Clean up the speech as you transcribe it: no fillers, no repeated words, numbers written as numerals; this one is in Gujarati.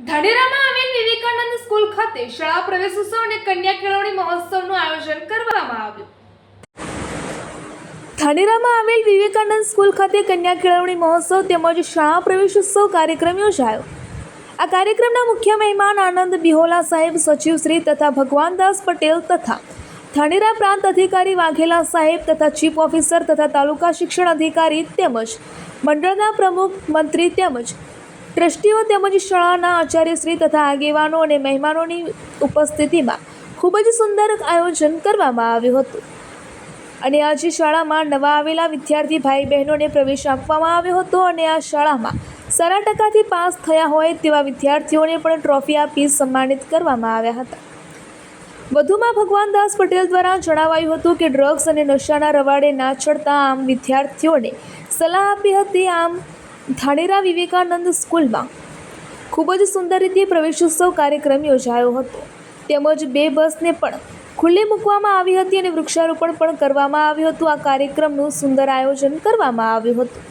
ધાનેરામાં આવેલ વિવેકાનંદ સ્કૂલ ખાતે શાળા પ્રવેશોત્સવ અને કન્યા કેળવણી મહોત્સવનું આયોજન કરવામાં આવ્યું. ધાનેરામાં આવેલ વિવેકાનંદ સ્કૂલ ખાતે કન્યા કેળવણી મહોત્સવ તેમજ શાળા પ્રવેશોત્સવ કાર્યક્રમ યોજાયો. આ કાર્યક્રમના મુખ્ય મહેમાન આનંદ બિહોલા સાહેબ, સચિવ શ્રી તથા ભગવાનદાસ પટેલ તથા ધાનેરા પ્રાંત અધિકારી વાઘેલા સાહેબ તથા ચીફ ઓફિસર તથા તાલુકા શિક્ષણ અધિકારી તેમજ મંડળના પ્રમુખ, મંત્રી તેમજ ટ્રસ્ટીઓ તેમજ શાળાના આચાર્યશ્રી તથા આગેવાનો અને મહેમાનોની ઉપસ્થિતિમાં ખૂબ જ સુંદર આયોજન કરવામાં આવ્યું હતું. અને આજે શાળામાં નવા આવેલા વિદ્યાર્થી ભાઈ બહેનોને પ્રવેશ આપવામાં આવ્યો હતો અને આ શાળામાં 100% પાસ થયા હોય તેવા વિદ્યાર્થીઓને પણ ટ્રોફી આપી સન્માનિત કરવામાં આવ્યા હતા. વધુમાં ભગવાનદાસ પટેલ દ્વારા જણાવાયું હતું કે ડ્રગ્સ અને નશાના રવાડે ના ચડતા આમ વિદ્યાર્થીઓને સલાહ આપી હતી. આમ ધાનેરા વિવેકાનંદ સ્કૂલમાં ખૂબ જ સુંદર રીતે પ્રવેશોત્સવ કાર્યક્રમ યોજાયો હતો. તેમજ 2 બસને પણ ખુલ્લી મૂકવામાં આવી હતી અને વૃક્ષારોપણ પણ કરવામાં આવ્યું હતું. આ કાર્યક્રમનું સુંદર આયોજન કરવામાં આવ્યું હતું.